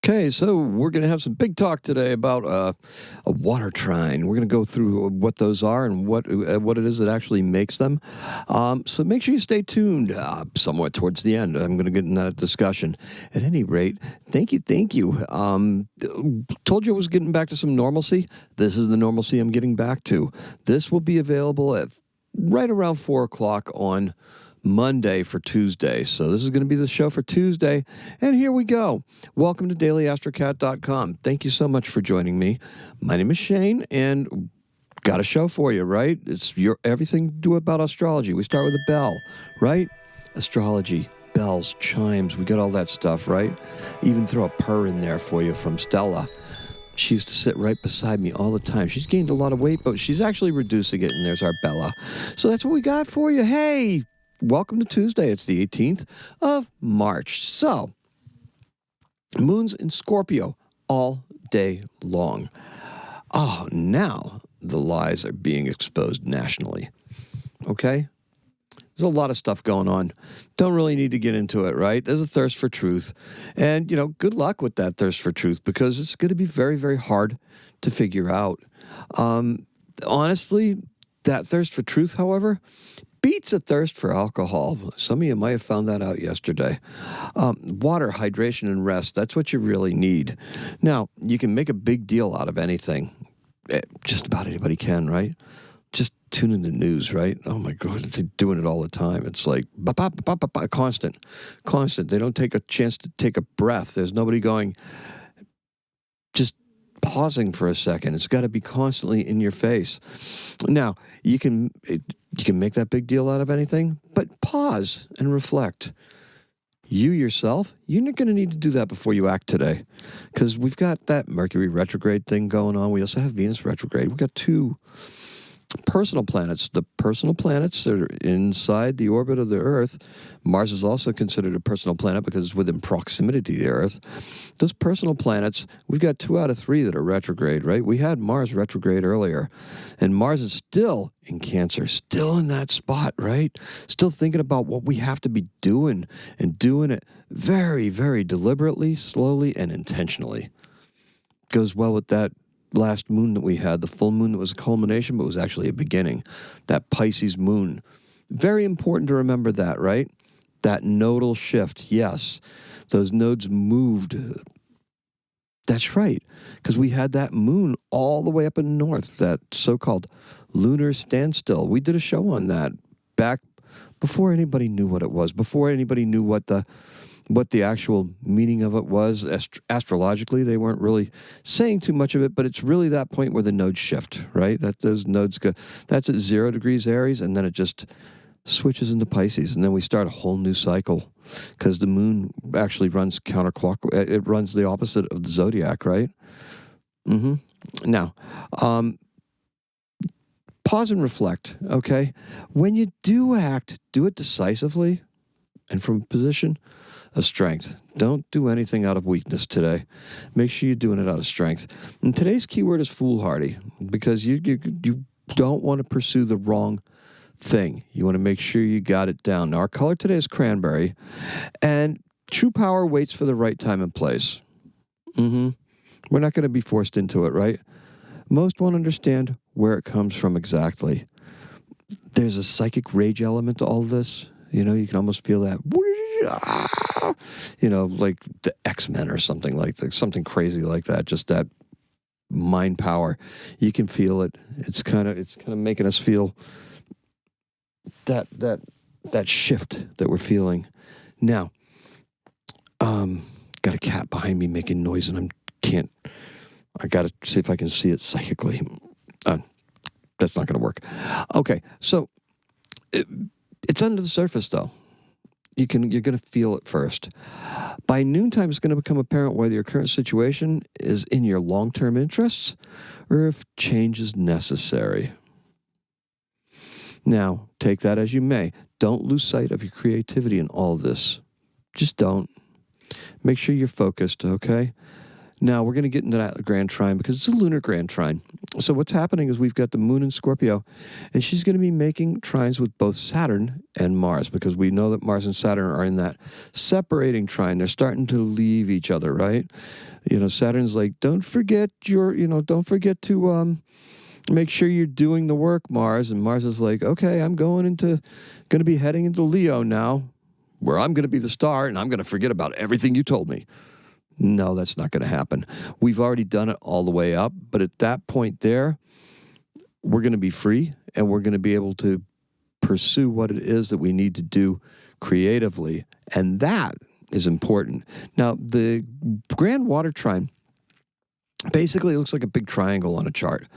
Okay, so we're going to have some big talk today about a water trine. We're going to go through what those are and what it is that actually makes them. So make sure you stay tuned somewhat towards the end. I'm going to get in that discussion. At any rate, thank you. Told you I was getting back to some normalcy. This is the normalcy I'm getting back to. This will be available at right around 4 o'clock on Monday for Tuesday. So this is going to be the show for Tuesday. And here we go. Welcome to daily-astrocat.com. Thank you so much for joining me. My name is Shane, and got a show for you, right? It's your everything to do about astrology. We start with a bell, right? Astrology, bells, chimes, we got all that stuff, right? Even throw a purr in there for you from Stella. She used to sit right beside me all the time. She's gained a lot of weight, but she's actually reducing it, and there's our Bella. So that's what we got for you. Hey, welcome to Tuesday. It's the 18th of March. So, moon's in Scorpio all day long. Oh, now the lies are being exposed nationally. Okay? There's a lot of stuff going on. Don't really need to get into it, right? There's a thirst for truth. And, good luck with that thirst for truth because it's going to be very, very hard to figure out. Honestly, that thirst for truth, however, beats a thirst for alcohol. Some of you might have found that out yesterday. Water, hydration, and rest, that's what you really need. Now, you can make a big deal out of anything. Just about anybody can, right? Just tune in the news, right? Oh my God, they're doing it all the time. It's like constant. They don't take a chance to take a breath. There's nobody going, just pausing for a second. It's got to be constantly in your face. Now, you can make that big deal out of anything, but pause and reflect. You yourself, you're not going to need to do that before you act today because we've got that Mercury retrograde thing going on. We also have Venus retrograde. We've got two personal planets. The personal planets are inside the orbit of the Earth. Mars is also considered a personal planet because it's within proximity to the Earth. Those personal planets, we've got 2 out of 3 that are retrograde, right? We had Mars retrograde earlier, and Mars is still in Cancer, still in that spot, right? Still thinking about what we have to be doing and doing it very, very deliberately, slowly, and intentionally. Goes well with that last moon that we had, the full moon that was a culmination, but was actually a beginning. That Pisces moon. Very important to remember that, right? That nodal shift. Yes, those nodes moved. That's right, because we had that moon all the way up in the north, that so-called lunar standstill. We did a show on that back before anybody knew what it was, before anybody knew what the actual meaning of it was. Astrologically, they weren't really saying too much of it, but it's really that point where the nodes shift, right? That those nodes go, that's at 0 degrees Aries, and then it just switches into Pisces, and then we start a whole new cycle because the moon actually runs counterclockwise. It runs the opposite of the zodiac, right? Now, pause and reflect, okay? When you do act, do it decisively and from a position of strength. Don't do anything out of weakness today. Make sure you're doing it out of strength. And today's keyword is foolhardy because you don't want to pursue the wrong thing. You want to make sure you got it down. Now, our color today is cranberry, and true power waits for the right time and place. We're not going to be forced into it, right? Most won't understand where it comes from exactly. There's a psychic rage element to all this. You can almost feel that, like the X-Men or something like that, something crazy like that. Just that mind power. You can feel it. It's kind of making us feel that shift that we're feeling. Now, got a cat behind me making noise, and I got to see if I can see it psychically. That's not going to work. Okay, so it's under the surface, though. You're going to feel it first. By noontime, it's going to become apparent whether your current situation is in your long-term interests or if change is necessary. Now, take that as you may. Don't lose sight of your creativity in all of this. Just don't. Make sure you're focused, okay? Now, we're going to get into that Grand Trine because it's a lunar Grand Trine. So what's happening is we've got the moon in Scorpio, and she's going to be making trines with both Saturn and Mars, because we know that Mars and Saturn are in that separating trine. They're starting to leave each other, right? Saturn's like, don't forget to make sure you're doing the work, Mars. And Mars is like, okay, I'm going to be heading into Leo now, where I'm going to be the star, and I'm going to forget about everything you told me. No, that's not going to happen. We've already done it all the way up, but at that point there, we're going to be free, and we're going to be able to pursue what it is that we need to do creatively, and that is important. Now, the Grand Water Trine basically looks like a big triangle on a chart,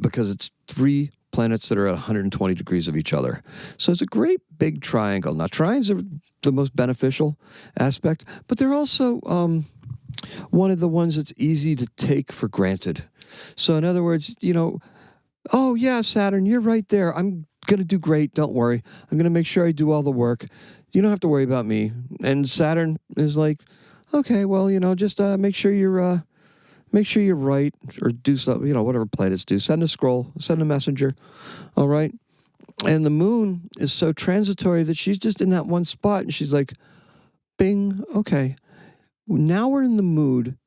because it's 3 planets that are at 120 degrees of each other. So it's a great big triangle. Now, trines are the most beneficial aspect, but they're also one of the ones that's easy to take for granted. So in other words, oh yeah, Saturn, you're right there. I'm going to do great. Don't worry. I'm going to make sure I do all the work. You don't have to worry about me. And Saturn is like, okay, well, just make sure you're right, or do something, whatever planets do. Send a scroll, send a messenger, all right? And the moon is so transitory that she's just in that one spot, and she's like, bing, okay. Now we're in the mood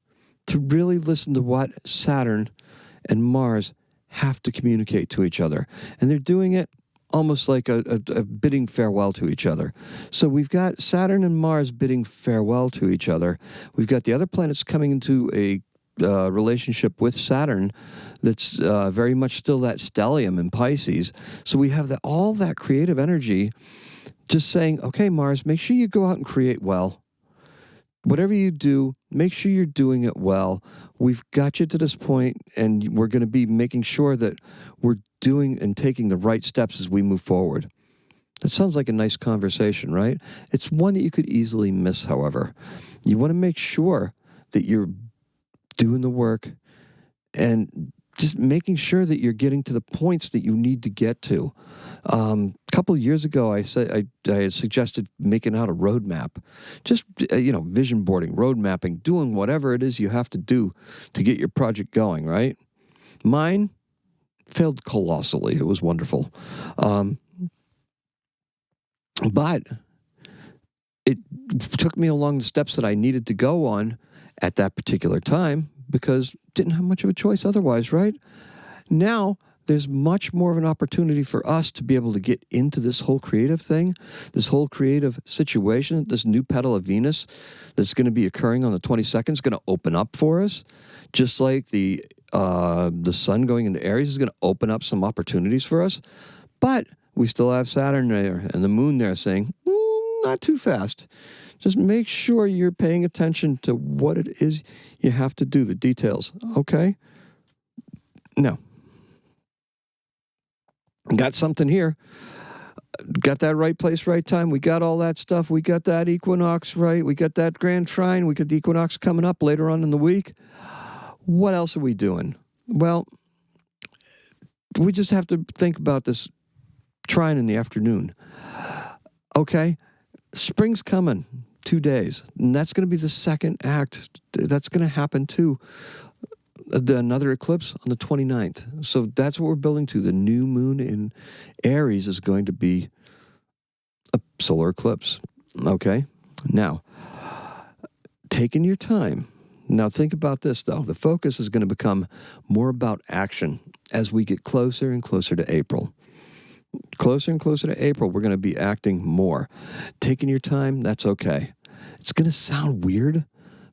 to really listen to what Saturn and Mars have to communicate to each other. And they're doing it almost like a bidding farewell to each other. So we've got Saturn and Mars bidding farewell to each other. We've got the other planets coming into a relationship with Saturn that's very much still that stellium in Pisces. So we have all that creative energy just saying, okay, Mars, make sure you go out and create well. Whatever you do, make sure you're doing it well. We've got you to this point, and we're going to be making sure that we're doing and taking the right steps as we move forward. That sounds like a nice conversation, right? It's one that you could easily miss, however. You want to make sure that you're doing the work and just making sure that you're getting to the points that you need to get to. A couple of years ago, I had suggested making out a roadmap, just vision boarding, road mapping, doing whatever it is you have to do to get your project going. Right? Mine failed colossally. It was wonderful, but it took me along the steps that I needed to go on at that particular time, because didn't have much of a choice otherwise, right? Now, there's much more of an opportunity for us to be able to get into this whole creative thing, this whole creative situation. This new petal of Venus that's going to be occurring on the 22nd is going to open up for us, just like the sun going into Aries is going to open up some opportunities for us. But we still have Saturn there and the moon there saying, not too fast. Just make sure you're paying attention to what it is you have to do, the details, okay? Now, got something here. Got that right place, right time. We got all that stuff. We got that equinox right. We got that Grand Trine. We got the equinox coming up later on in the week. What else are we doing? Well, we just have to think about this trine in the afternoon. Okay? Spring's coming, 2 days. And that's going to be the second act. That's going to happen too. Another eclipse on the 29th. So that's what we're building to. The new moon in Aries is going to be a solar eclipse. Okay? Now, taking your time. Now think about this, though. The focus is going to become more about action as we get closer and closer to April. Closer and closer to April, we're going to be acting more. Taking your time, that's okay. It's going to sound weird,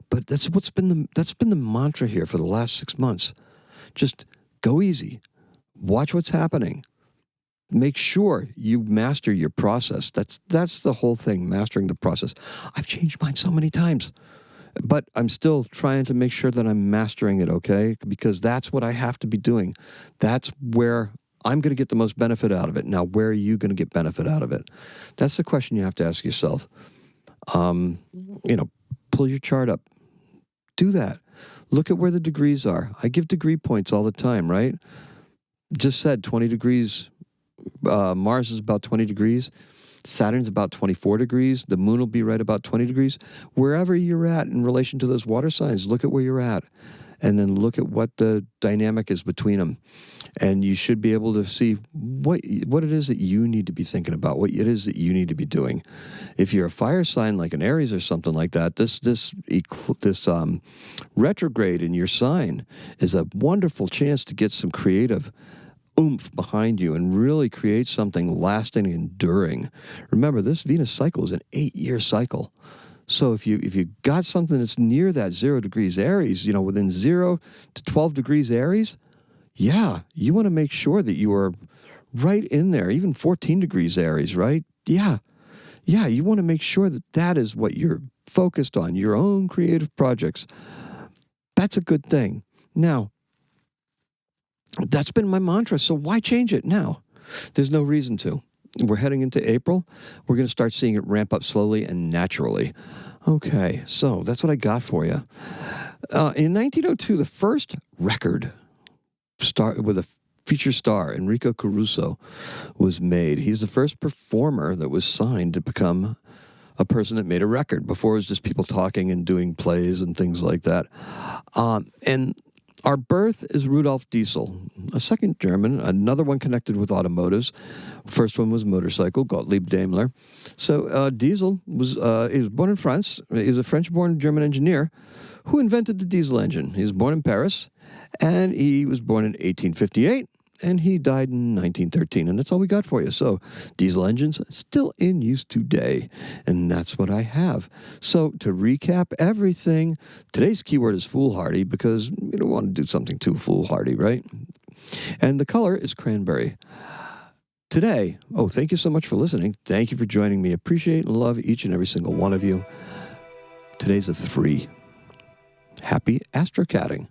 but that's been the mantra here for the last 6 months. Just go easy. Watch what's happening. Make sure you master your process. That's the whole thing, mastering the process. I've changed mine so many times, but I'm still trying to make sure that I'm mastering it, okay? Because that's what I have to be doing. That's where I'm going to get the most benefit out of it. Now, where are you going to get benefit out of it? That's the question you have to ask yourself. Pull your chart up. Do that. Look at where the degrees are. I give degree points all the time, right? Just said 20 degrees. Mars is about 20 degrees. Saturn's about 24 degrees. The moon will be right about 20 degrees. Wherever you're at in relation to those water signs, look at where you're at. And then look at what the dynamic is between them. And you should be able to see what it is that you need to be thinking about, what it is that you need to be doing. If you're a fire sign like an Aries or something like that, this retrograde in your sign is a wonderful chance to get some creative oomph behind you and really create something lasting and enduring. Remember, this Venus cycle is an 8-year cycle. So if you got something that's near that 0 degrees Aries, within 0 to 12 degrees Aries, yeah, you want to make sure that you are right in there, even 14 degrees Aries, right? Yeah, you want to make sure that that is what you're focused on, your own creative projects. That's a good thing. Now, that's been my mantra, so why change it now? There's no reason to. We're heading into April. We're going to start seeing it ramp up slowly and naturally. Okay, so that's what I got for you. In 1902, the first record with a feature star, Enrico Caruso, was made. He's the first performer that was signed to become a person that made a record. Before, it was just people talking and doing plays and things like that. And our birth is Rudolf Diesel, a second German, another one connected with automotives. First one was motorcycle, Gottlieb Daimler. So Diesel he was born in France. He was a French-born German engineer who invented the diesel engine. He was born in Paris, and he was born in 1858, and he died in 1913. And that's all we got for you. So diesel engines still in use today, and that's what I have. So to recap everything, today's keyword is foolhardy because you don't want to do something too foolhardy, right? And the color is cranberry. Today, thank you so much for listening. Thank you for joining me. Appreciate and love each and every single one of you. Today's a 3. Happy astrocatting.